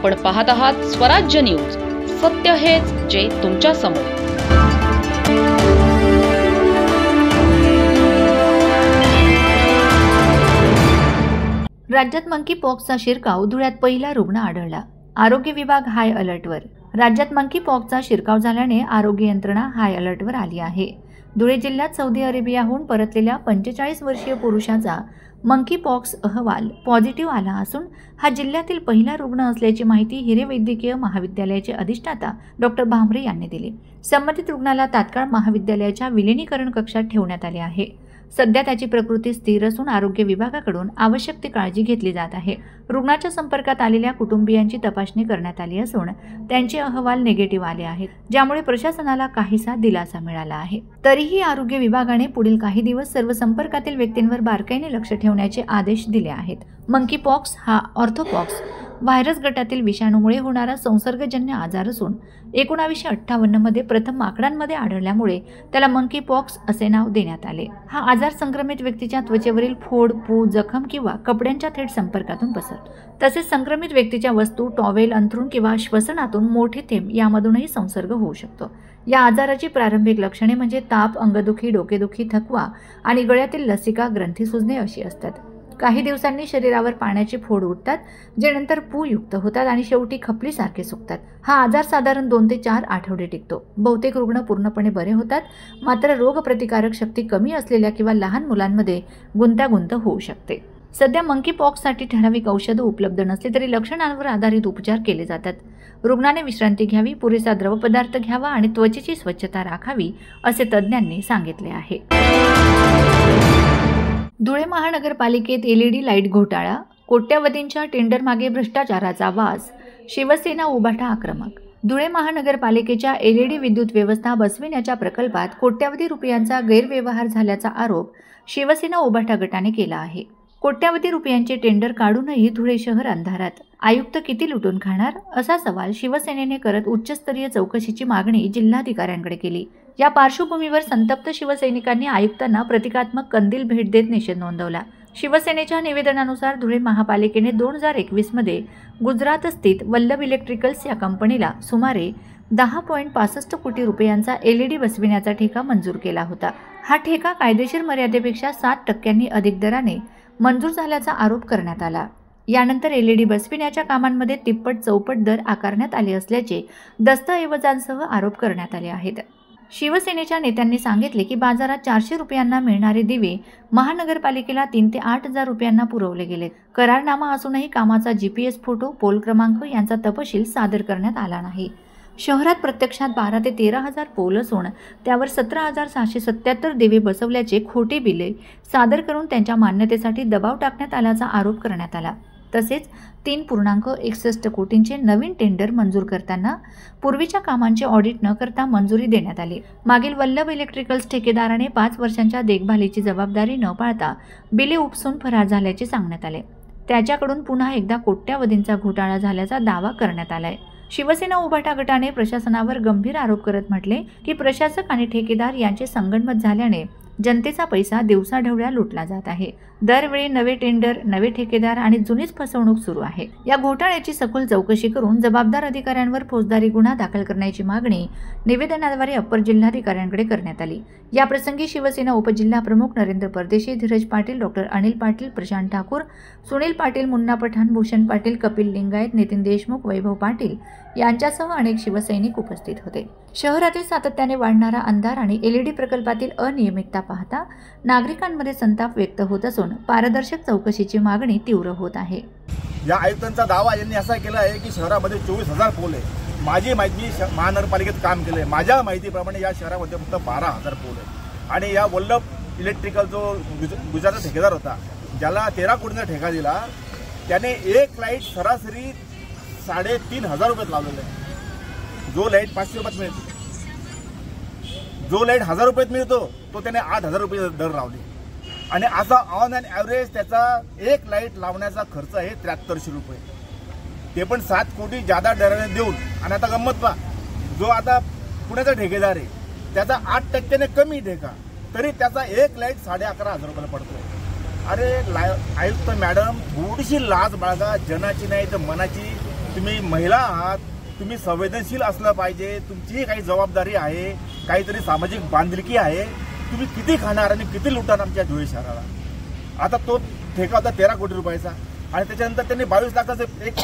आपण पाहत आहात स्वराज्य न्यूज. सत्य हेच जे तुमच्या समोर. राज्यात मंकी पॉक्सचा शिरकाव. धुळ्यात पहिला रुग्ण आढळला. आरोग्य विभाग हाय अलर्टवर. राज्यात मंकी पॉक्सचा शिरकाव झाल्याने आरोग्य यंत्रणा हाय अलर्टवर आली आहे. धुळे जिल्ह्यात सौदी अरेबियाहून परतलेल्या 45 वर्षीय पुरुषाचा मंकी पॉक्स अहवाल पॉझिटिव्ह आला असून हा जिल्ह्यातील पहिला रुग्ण असल्याची माहिती हिरे वैद्यकीय महाविद्यालयाचे अधिष्ठाता डॉक्टर भामरे यांनी दिली. संबंधित रुग्णाला तात्काळ महाविद्यालयाच्या विलिनीकरण कक्षात ठेवण्यात आले आहे. सध्या त्याची प्रकृती स्थिर असून आरोग्य विभागाकडून आवश्यक ती काळजी घेतली जात आहे. रुग्णाच्या संपर्कात आलेल्या कुटुंबियांची तपासणी करण्यात आली असून त्यांचे अहवाल निगेटिव्ह आले आहेत, ज्यामुळे प्रशासनाला काहीसा दिलासा मिळाला आहे. तरीही आरोग्य विभागाने पुढील काही दिवस सर्व संपर्कातील व्यक्तींवर बारकाईने लक्ष ठेवण्याचे आदेश दिले आहेत. मंकी पॉक्स हा ऑर्थोपॉक्स व्हायरस गटातील विषाणूमुळे होणारा संसर्गजन्य आजार असून 1958 मध्ये प्रथम माकडांमध्ये आढळल्यामुळे त्याला मंकी पॉक्स असे नाव देण्यात आले. हा आजार संक्रमित व्यक्तीच्या त्वचेवरील फोड, पू, जखम किंवा कपड्यांच्या थेट संपर्कातून पसरतो. तसेच संक्रमित व्यक्तीच्या वस्तू, टॉवेल, अंथरूण किंवा श्वसनातून मोठे थेंब यामधूनही संसर्ग होऊ शकतो. या आजाराची प्रारंभिक लक्षणे म्हणजे ताप, अंगदुखी, डोकेदुखी, थकवा आणि गळ्यातील लसिका, ग्रंथी सुजणे अशी असतात. काही दिवसांनी शरीरावर पाण्याचे फोड उठतात, जे नंतर पूयुक्त होतात आणि शेवटी खपलीसारखे सुकतात. हा आजार साधारण 2 ते 4 आठवडे टिकतो. बहुतेक रुग्ण पूर्णपणे बरे होतात, मात्र रोगप्रतिकारक शक्ती कमी असलेल्या किंवा लहान मुलांमध्ये गुंतागुंत होऊ शकते. सध्या मंकी पॉक्ससाठी ठराविक औषधं उपलब्ध नसली तरी लक्षणांवर आधारित उपचार केले जातात. रुग्णाने विश्रांती घ्यावी, पुरेसा द्रवपदार्थ घ्यावा आणि त्वचेची स्वच्छता राखावी असे तज्ज्ञांनी सांगितले आहे. धुळे महानगरपालिकेत LED लाईट घोटाळा. कोट्यवधींच्या टेंडरमागे भ्रष्टाचाराचा वास. शिवसेना उभाटा आक्रमक. धुळे महानगरपालिकेच्या LED विद्युत व्यवस्था बसविण्याच्या प्रकल्पात कोट्यवधी रुपयांचा गैरव्यवहार झाल्याचा आरोप शिवसेना उभाटा गटाने केला आहे. कोट्यवधी रुपयांचे टेंडर काढूनही धुळे शहर अंधारात. आयुक्त किती लुटून खाणार असा सवाल शिवसेनेने करत उच्चस्तरीय चौकशीची मागणी जिल्हाधिकाऱ्यांकडे केली. या पार्श्वभूमीवर संतप्त शिवसैनिकांनी आयुक्तांना प्रतिकात्मक कंदील भेट देत निषेध नोंदवला. शिवसेनेच्या निवेदनानुसार धुळे महापालिकेने 2021 मध्ये गुजरात स्थित वल्लभ इलेक्ट्रिकल्स या कंपनीला सुमारे 10.65 कोटी रुपयांचा LED बसविण्याचा ठेका मंजूर केला होता. हा ठेका कायदेशीर मर्यादेपेक्षा 7% अधिक दराने मंजूर झाल्याचा आरोप करण्यात आला. यानंतर LED बसविण्याच्या कामांमध्ये तिप्पट चौपट दर आकारण्यात आले असल्याचे दस्तऐवजांसह आरोप करण्यात आले आहेत. शिवसेनेच्या नेत्यांनी सांगितले की बाजारात 400 रुपयांना मिळणारे दिवे महानगरपालिकेला 3 ते 8 हजार रुपयांना पुरवले गेले. करारनामा असूनही कामाचा GPS फोटो, पोल क्रमांक यांचा तपशील सादर करण्यात आला नाही. शहरात प्रत्यक्षात 12 ते 13 हजार पोल असून त्यावर 17,677 दिवे बसवल्याचे खोटे बिले सादर करून त्यांच्या मान्यतेसाठी दबाव टाकण्यात आल्याचा आरोप करण्यात आला. तसेच 3.61 कोटींचे नवीन टेंडर मंजूर करताना पूर्वीच्या कामांचे ऑडिट न करता मंजुरी देण्यात आली. मागील वल्लभ इलेक्ट्रिकल्स ठेकेदाराने 5 वर्षांच्या देखभालीची जबाबदारी न पाळता बिले उपसून फरार झाल्याचे सांगण्यात आले. त्याच्याकडून पुन्हा एकदा कोट्यवधींचा घोटाळा झाल्याचा दावा करण्यात आलाय. शिवसेना उभाटा गटाने प्रशासनावर गंभीर आरोप करत म्हटले की प्रशासक आणि ठेकेदार यांचे संगनमत झाल्याने जनतेचा पैसा दिवसाढवळ्या लुटला जात आहे. दरवेळी नवे टेंडर, नवे ठेकेदार आणि जुनीच फसवणूक सुरू आहे. या घोटाळ्याची सखोल चौकशी करून जबाबदार अधिकाऱ्यांवर फौजदारी गुन्हा दाखल करण्याची मागणी निवेदनाद्वारे अप्पर जिल्हाधिकाऱ्यांकडे करण्यात आली. याप्रसंगी शिवसेना उपजिल्हा प्रमुख नरेंद्र परदेशी, धीरज पाटील, डॉक्टर अनिल पाटील, प्रशांत ठाकूर, सुनील पाटील, मुन्ना पठाण, भूषण पाटील, कपिल लिंगायत, नितीन देशमुख, वैभव पाटील यांच्यासह अनेक शिवसैनिक उपस्थित होते. शहरातील सातत्याने वाढणारा अंधार आणि LED प्रकल्पातील अनियमितता पाहता नागरिकांमध्ये संताप व्यक्त होत असून पारदर्शक चौकशीची मागणी तीव्र होत आहे. या आयुक्तांचा दावा यांनी असा केला आहे की शहरामध्ये 24,000 पोल आहे. माझी माहिती महानगरपालिकेत काम केले, माझ्या माहितीप्रमाणे या शहरामध्ये फक्त 12,000 पोल आहे. आणि या वल्लभ इलेक्ट्रिकल जो गुजरातचा ठेकेदार होता, ज्याला 13 कोटींचा ठेका दिला, त्याने एक लाईट सरासरी 3,500 रुपयात लावलेला आहे. जो लाईट 500 रुपयात मिळतो, जो लाईट 1000 रुपयात मिळतो, तो त्याने 8,000 रुपये दर लावले. आणि असा ऑन अँड ॲव्हरेज त्याचा एक लाईट लावण्याचा खर्च आहे 7300 रुपये. ते पण 7 कोटी जादा दराने देऊन. आणि आता गंमत पहा, जो आता पुण्याचा ठेकेदार आहे त्याचा 8% कमी ठेका, तरी त्याचा एक लाईट 11,500 रुपयाला पडतोय. अरे आयुक्त मॅडम, थोडीशी लाज बाळगा, जनाची नाही तर मनाची. तुम्ही महिला आहात, तुम्ही संवेदनशील असलं पाहिजे, तुमचीही काही जबाबदारी आहे, काहीतरी सामाजिक बांधिलकी आहे. तुम्ही किती खाणार आणि किती लुटार आमच्या धुळे शहराला. आता तो ठेका होता 13 कोटी रुपयाचा आणि त्याच्यानंतर त्यांनी 22 लाखाचं एक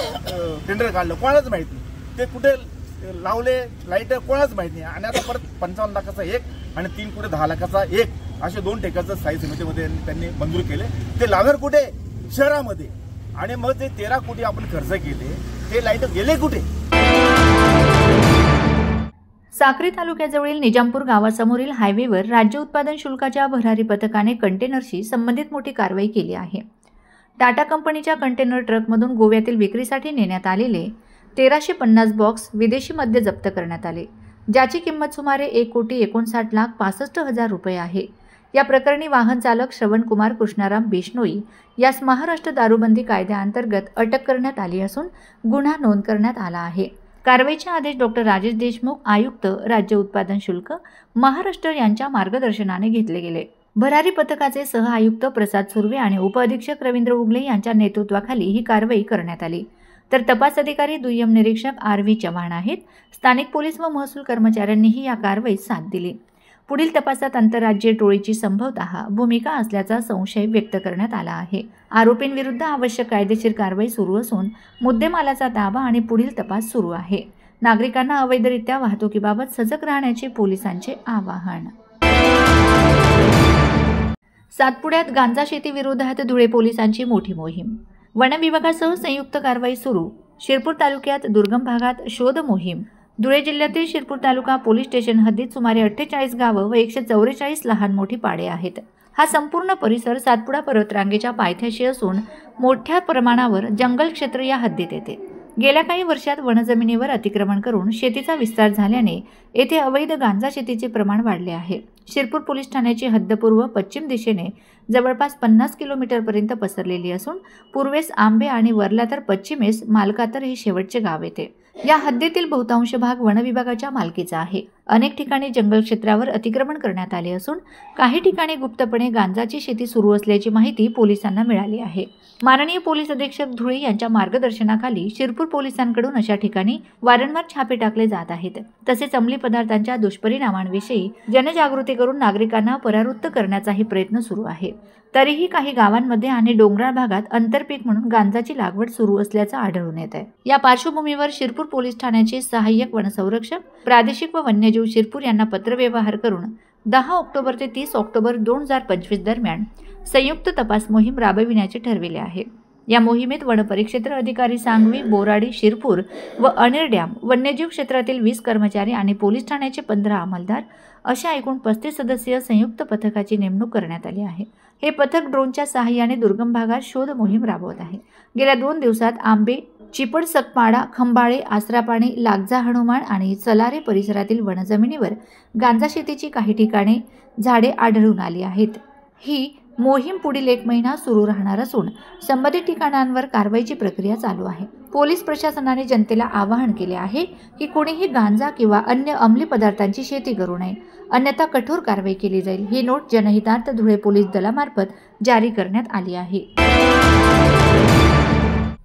टेंडर काढलं, कोणालाच माहित नाही ते कुठे लावले लाईट, कोणालाच माहित नाही. आणि आता परत 55 लाखाचा एक आणि 3 कोटी 10 लाखाचा एक असे 2 ठेक्याचं स्थायी समितीमध्ये त्यांनी मंजूर केले. ते लावणार कुठे? शहरामध्ये. आणि मग ते 13 कोटी आपण खर्च केले, ते लाईट गेले कुठे? साक्री तालुक्याजवळील निजामपूर गावासमोरील हायवेवर राज्य उत्पादन शुल्काच्या भरारी पथकाने कंटेनरशी संबंधित मोठी कारवाई केली आहे. टाटा कंपनीच्या कंटेनर ट्रकमधून गोव्यातील विक्रीसाठी नेण्यात आलेले 1350 बॉक्स विदेशी मद्य जप्त करण्यात आले, ज्याची किंमत सुमारे 1,59,65,00,000 रुपये आहे. या प्रकरणी वाहन चालक श्रवणकुमार कृष्णाराम बिश्नोई यास महाराष्ट्र दारूबंदी कायद्याअंतर्गत अटक करण्यात आली असून गुन्हा नोंद करण्यात आला आहे. कारवाईचे आदेश डॉक्टर राजेश देशमुख, आयुक्त राज्य उत्पादन शुल्क महाराष्ट्र यांच्या मार्गदर्शनाने घेतले गेले. भरारी पथकाचे सह आयुक्त प्रसाद सुर्वे आणि उपअधीक्षक रवींद्र उगले यांच्या नेतृत्वाखाली ही कारवाई करण्यात आली. तर तपास अधिकारी दुय्यम निरीक्षक RV चव्हाण आहेत. स्थानिक पोलीस व महसूल कर्मचाऱ्यांनीही या कारवाईत साथ दिली. पुढील तपासात आंतरराज्यीय टोळीची संभवतः भूमिका असल्याचा संशय व्यक्त करण्यात आला आहे. आरोपींविरुद्ध आवश्यक कायदेशीर कारवाई सुरू असून मुद्देमालाचा ताबा आणि पुढील तपास सुरू आहे. नागरिकांना अवैधरित्या वाहतुकीबाबत सजग राहण्याचे पोलिसांचे आवाहन. सातपुड्यात गांजा शेती विरोधात धुळे पोलिसांची मोठी मोहीम. वन विभागासह संयुक्त कारवाई सुरू. शिरपूर तालुक्यात दुर्गम भागात शोध मोहीम. धुळे जिल्ह्यातील शिरपूर तालुका पोलीस स्टेशन हद्दीत सुमारे 48 गावं व 144 लहान मोठी पाडे आहेत. हा संपूर्ण परिसर सातपुडा पर्वतरांगेच्या पायथ्याशी असून मोठ्या प्रमाणावर जंगल क्षेत्र या हद्दीत येते. गेल्या काही वर्षात वनजमिनीवर अतिक्रमण करून शेतीचा विस्तार झाल्याने येथे अवैध गांजा शेतीचे प्रमाण वाढले आहे. शिरपूर पोलीस ठाण्याची हद्द पूर्व पश्चिम दिशेने जवळपास 50 किलोमीटरपर्यंत पसरलेली असून पूर्वेस आंबे आणि वरला तर पश्चिमेस मालकातर हे शेवटचे गाव येते. या हद्दीतील बहुतांश भाग वनविभागाच्या मालकीचा आहे. अनेक ठिकाणी जंगल क्षेत्रावर अतिक्रमण करण्यात आले असून काही ठिकाणी गुप्तपणे गांजाची शेती सुरू असल्याची माहिती पोलिसांना मिळाली आहे. माननीय पोलीस अधीक्षक धुळे यांच्या मार्गदर्शनाखाली शिरपूर पोलिसांकडून अशा ठिकाणी वारंवार छापे टाकले जात आहेत. तसेच अंमली पदार्थांच्या दुष्परिणामांविषयी जनजागृती करून नागरिकांना परावृत्त करण्याचाही प्रयत्न सुरू आहे. तरीही काही गावांमध्ये आणि डोंगराळ भागात आंतरपीक म्हणून गांजाची लागवड सुरू असल्याचं आढळून येत आहे. या पार्श्वभूमीवर शिरपूर पोलीस ठाण्याचे सहाय्यक वनसंरक्षक प्रादेशिक व वन्यजीव शिरपूर यांना पत्रव्यवहार करून 10 ऑक्टोबर ते 30 ऑक्टोबर 2025 दरम्यान संयुक्त तपास मोहीम राबविण्याचे ठरविले आहे. या मोहिमेत वनपरिक्षेत्र अधिकारी सांगवी, बोराडी, शिरपूर व अनेर डॅम, वन्यजीव क्षेत्रातील 20 कर्मचारी आणि पोलीस ठाण्याचे 15 अंमलदार अशा एकूण 35 सदस्यीय संयुक्त पथकाची नेमणूक करण्यात आली आहे. हे पथक ड्रोनच्या सहाय्याने दुर्गम भागात शोध मोहीम राबवत आहे. गेल्या 2 दिवसात आंबे, चिपड, सकपाडा, खंबाळे, आसरापाणी, लागजा, हनुमान आणि चलारे परिसरातील वनजमिनीवर गांजा शेतीची काही ठिकाणी झाडे आढळून आली आहेत. ही मोहीम पुढील 1 महिना सुरू राहणार असून संबंधित ठिकाणांवर कारवाईची प्रक्रिया चालू आहे. पोलीस प्रशासनाने जनतेला आवाहन केले आहे की कोणीही गांजा किंवा अन्य अंमली पदार्थांची शेती करू नये, अन्यथा कठोर कारवाई केली जाईल. ही नोट जनहितार्थ धुळे पोलीस दलामार्फत जारी करण्यात आली आहे.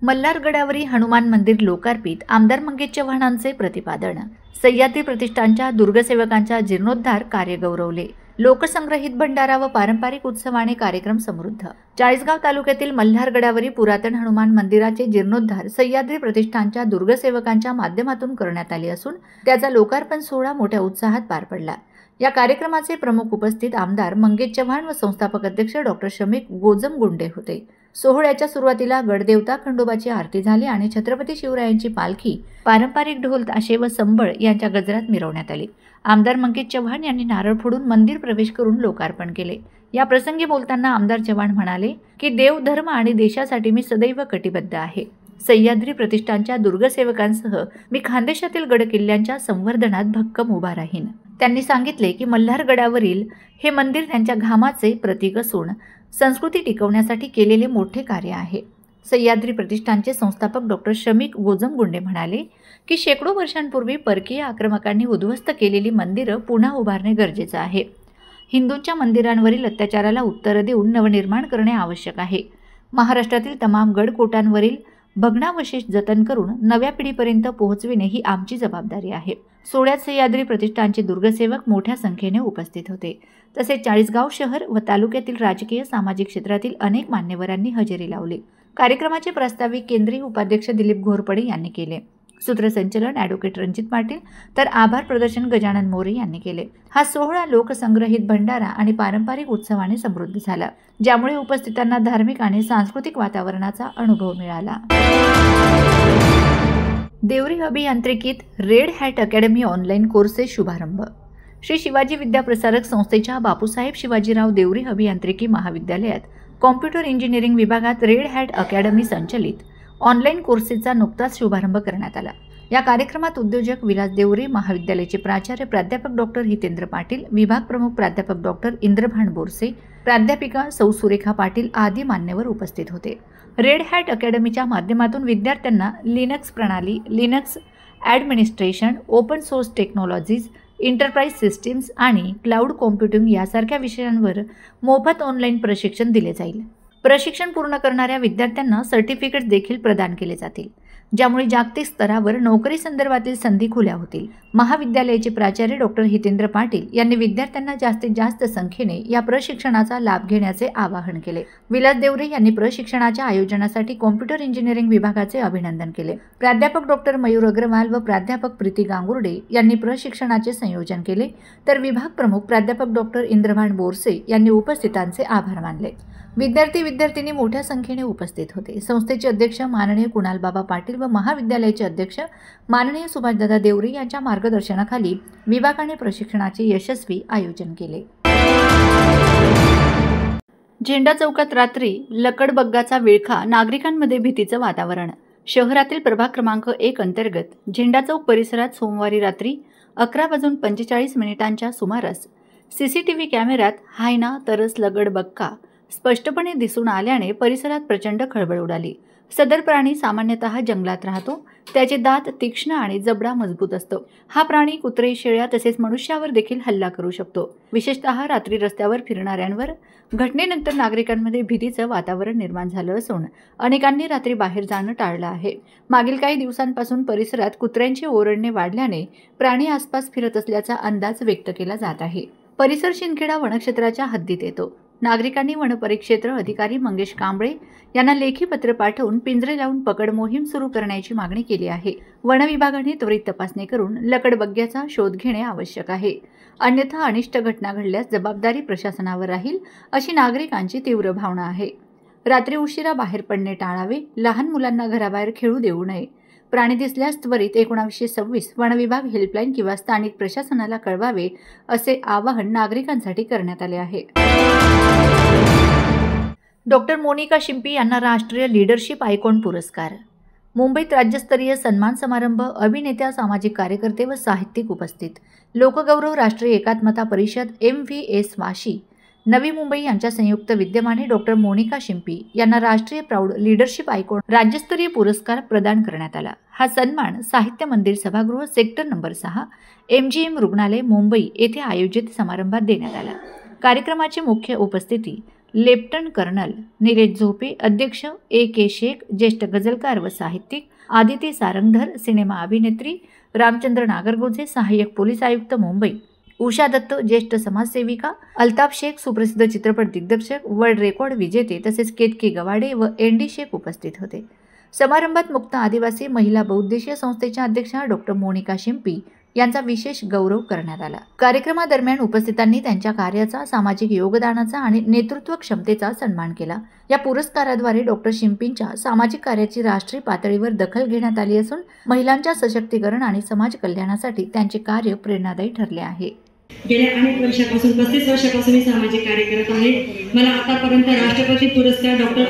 मल्हारगडावरील हनुमान मंदिर लोकार्पित. आमदार मंगेश चव्हाणांचे प्रतिपादन. सह्याद्री प्रतिष्ठानच्या दुर्गसेवकांच्या जीर्णोद्धार कार्य गौरवले. लोकसंग्रहित भंडारा व पारंपरिक उत्सवाने कार्यक्रम समृद्ध. चाळीसगाव तालुक्यातील मल्हारगडावरील पुरातन हनुमान मंदिराचे जीर्णोद्धार सह्याद्री प्रतिष्ठानच्या दुर्गसेवकांच्या माध्यमातून करण्यात आले असून त्याचा लोकार्पण सोहळा मोठ्या उत्साहात पार पडला. या कार्यक्रमाचे प्रमुख उपस्थित आमदार मंगेश चव्हाण व संस्थापक अध्यक्ष डॉक्टर शमीक गोजमगुंडे होते. सोहळ्याच्या सुरुवातीला गडदेवता खंडोबाची आरती झाली आणि छत्रपती शिवरायांची पालखी पारंपरिक ढोल ताशे व संबळ यांच्या गजरात मिरवण्यात आली. आमदार मंगेश चव्हाण यांनी नारळ फोडून मंदिर प्रवेश करून लोकार्पण केले. या प्रसंगी बोलताना आमदार चव्हाण म्हणाले की देव, धर्म आणि देशासाठी मी सदैव कटिबद्ध आहे. सह्याद्री प्रतिष्ठानच्या दुर्गसेवकांसह मी खानदेशातील गडकिल्ल्यांच्या संवर्धनात भक्कम उभा राहीन. त्यांनी सांगितले की मल्हारगडावरील हे मंदिर त्यांच्या घामाचे प्रतीक असून संस्कृती टिकवण्यासाठी केलेले मोठे कार्य आहे. सह्याद्री प्रतिष्ठानचे संस्थापक डॉक्टर शमीक गोजमगुंडे म्हणाले की शेकडो वर्षांपूर्वी परकीय आक्रमकांनी उद्ध्वस्त केलेली मंदिरं पुन्हा उभारणे गरजेचे आहे. हिंदूंच्या मंदिरांवरील अत्याचाराला उत्तर देऊन नवनिर्माण करणे आवश्यक आहे. महाराष्ट्रातील तमाम गडकोटांवरील भग्नावशेष जतन करून नव्या पिढीपर्यंत पोहोचविणे ही आमची जबाबदारी आहे. सोहळ्यात सह्याद्री प्रतिष्ठानचे दुर्गसेवक मोठ्या संख्येने उपस्थित होते. तसेच चाळीसगाव शहर व तालुक्यातील राजकीय सामाजिक क्षेत्रातील अनेक मान्यवरांनी हजेरी लावली. कार्यक्रमाचे प्रास्ताविक केंद्रीय उपाध्यक्ष दिलीप घोरपडे यांनी केले. सूत्रसंचलन ॲडव्होकेट रणजित पाटील तर आभार प्रदर्शन गजानन मोरे यांनी केले. हा सोहळा लोकसंग्रहित भंडारा आणि पारंपरिक उत्सवाने समृद्ध झाला, ज्यामुळे उपस्थितांना धार्मिक आणि सांस्कृतिक वातावरणाचा अनुभव मिळाला. देवरी अभियांत्रिकीत red hat academy online courses शुभारंभ. श्री शिवाजी विद्याप्रसारक संस्थेच्या बापूसाहेब शिवाजीराव देवरी अभियांत्रिकी महाविद्यालयात कॉम्प्युटर इंजिनिअरिंग विभागात रेड हॅट अकॅडमी संचलित ऑनलाईन कोर्सेसचा नुकताच शुभारंभ करण्यात आला. या कार्यक्रमात उद्योजक विलास देवरे, महाविद्यालयाचे प्राचार्य प्राध्यापक डॉक्टर हितेंद्र पाटील, विभाग प्रमुख प्राध्यापक डॉक्टर इंद्रभान बोरसे, प्राध्यापिका सौ सुरेखा पाटील आदी मान्यवर उपस्थित होते. रेड हॅट अकॅडमीच्या माध्यमातून विद्यार्थ्यांना लिनक्स प्रणाली, Linux administration, open source technologies, enterprise systems आणि क्लाउड कॉम्प्युटिंग यासारख्या विषयांवर मोफत ऑनलाईन प्रशिक्षण दिले जाईल. प्रशिक्षण पूर्ण करणाऱ्या विद्यार्थ्यांना सर्टिफिकेट देखील प्रदान केले जातील, ज्यामुळे जागतिक स्तरावर नोकरी संदर्भातील संधी खुल्या होतील. महाविद्यालयाचे प्राचार्य डॉक्टर हितेंद्र पाटील यांनी विद्यार्थ्यांना जास्तीत जास्त संख्येने या प्रशिक्षणाचा लाभ घेण्याचे आवाहन केले. विलास देवरे यांनी प्रशिक्षणाच्या आयोजनासाठी कॉम्प्युटर इंजिनिअरिंग विभागाचे अभिनंदन केले. प्राध्यापक डॉक्टर मयूर अग्रवाल व प्राध्यापक प्रीती गांगुर्डे यांनी प्रशिक्षणाचे संयोजन केले, तर विभाग प्रमुख प्राध्यापक डॉक्टर इंद्रभान बोरसे यांनी उपस्थितांचे आभार मानले. विद्यार्थी-विद्यार्थिनी मोठ्या संख्येने उपस्थित होते. संस्थेचे अध्यक्ष माननीय कुणालबाबा पाटील व महाविद्यालयाचे अध्यक्ष माननीय सुभाषदादा देवरे यांच्या मार्गदर्शनाखाली विभागाने प्रशिक्षणाचे यशस्वी आयोजन केले. झेंडा चौकात रात्री लकडबग्गाचा विळखा, नागरिकांमध्ये भीतीचं वातावरण. शहरातील प्रभाग क्रमांक 1 अंतर्गत झेंडा चौक परिसरात सोमवारी रात्री 11:45 सुमारास सीसीटीव्ही कॅमेऱ्यात हायना तरस लगडबग्गा स्पष्टपणे दिसून आल्याने परिसरात प्रचंड खळबळ उडाली. सदर प्राणी सामान्यतः जंगलात राहतो. त्याचे दात तीक्ष्ण आणि जबडा मजबूत असतो. हा प्राणी कुत्रे, शेळ्या तसेच मनुष्यावर देखील हल्ला करू शकतो. विशेषतः रात्री रस्त्यावर फिरणाऱ्यांवर घटनेनंतर नागरिकांमध्ये भीतीचं वातावरण निर्माण झालं असून अनेकांनी रात्री बाहेर जाणं टाळलं आहे. मागील काही दिवसांपासून परिसरात कुत्र्यांचे ओरडणे वाढल्याने प्राणी आसपास फिरत असल्याचा अंदाज व्यक्त केला जात आहे. परिसर शिंदखेडा वनक्षेत्राच्या हद्दीत येतो. नागरिकांनी वनपरिक्षेत्र अधिकारी मंगेश कांबळे यांना लेखी पत्र पाठवून पिंजरे लावून पकड मोहीम सुरू करण्याची मागणी केली आहे. वन विभागाने त्वरित तपासणी करून लकडबग्ग्याचा शोध घेणे आवश्यक आहे. अन्यथा अनिष्ट घटना घडल्यास जबाबदारी प्रशासनावर राहील, अशी नागरिकांची तीव्र भावना आहे. रात्री उशिरा बाहेर पडणे टाळावे. लहान मुलांना घराबाहेर खेळू देऊ नये. प्राणी दिसल्यास त्वरित 1926 वन विभाग हेल्पलाईन किंवा स्थानिक प्रशासनाला कळवावे, असे आवाहन नागरिकांसाठी करण्यात आले आहे. डॉक्टर मोनिका शिंपी यांना राष्ट्रीय लीडरशिप आयकॉन पुरस्कार. मुंबईत राज्यस्तरीय सन्मान समारंभ. अभिनेत्या, सामाजिक कार्यकर्ते व साहित्यिक उपस्थित. लोकगौरव राष्ट्रीय एकात्मता परिषद MVS वाशी, नवी मुंबई यांच्या संयुक्त विद्यमाने डॉक्टर मोनिका शिंपी यांना राष्ट्रीय प्राऊड लीडरशिप आयकॉन राज्यस्तरीय पुरस्कार प्रदान करण्यात आला. हा सन्मान साहित्य मंदिर सभागृह सेक्टर नंबर 6 MGM रुग्णालय मुंबई येथे आयोजित समारंभात देण्यात आला. कार्यक्रमाची मुख्य उपस्थिती लेफ्टनंट कर्नल निलेश झोपे, अध्यक्ष AK शेख, ज्येष्ठ गझलकार व साहित्यिक आदिती सारंगधर, सिनेमा अभिनेत्री रामचंद्र नागरगोजे, सहाय्यक पोलीस आयुक्त मुंबई उषा दत्त, ज्येष्ठ समाजसेविका अल्ताफ शेख, सुप्रसिद्ध चित्रपट दिग्दर्शक, वर्ल्ड रेकॉर्ड विजेते तसेच केतकी गवाडे व ND शेख उपस्थित होते. समारंभात मुक्त आदिवासी महिला बहुउद्देशीय संस्थेच्या अध्यक्षा डॉक्टर मोनिका शिंपी यांचा विशेष गौरव करण्यात आला. कार्यक्रमादरम्यान उपस्थितांनी त्यांच्या कार्याचा, सामाजिक योगदानाचा आणि नेतृत्व क्षमतेचा सन्मान केला. या पुरस्काराद्वारे डॉक्टर शिंपींच्या सामाजिक कार्याची राष्ट्रीय पातळीवर दखल घेण्यात आली असून महिलांच्या सशक्तीकरण आणि समाज कल्याणासाठी त्यांचे कार्य प्रेरणादायी ठरले आहे. गेल्या अनेक वर्षापासून 35 वर्षापासून मी सामाजिक कार्य करत आहे. मला आतापर्यंत राष्ट्रपती पुरस्कार डॉक्टर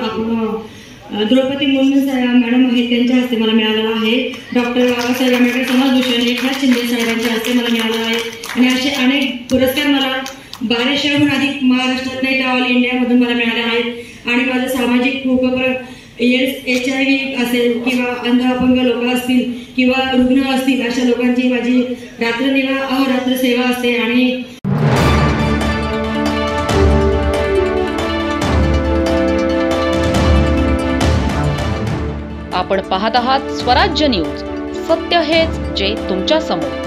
द्रौपदी मुर्मू मॅडम आहेत त्यांच्या हस्ते मला मिळालेला आहे. डॉक्टर बाबासाहेब आंबेडकर समाजभूषण एकनाथ शिंदे साहेबांच्या हस्ते मला मिळालेला आहे. आणि असे अनेक पुरस्कार मला 1200हून अधिक महाराष्ट्रात नाही तर ऑल इंडियामधून मला मिळाले आहेत. आणि माझं सामाजिक उपक्रम HIV असेल किंवा अंध अपंग लोक असतील किंवा रुग्ण असतील अशा लोकांची माझी रात्रनिवा अहोरात्र सेवा असते. आणि आपण पाहत आहात स्वराज्य न्यूज. सत्य हेच जे तुमच्या समोर.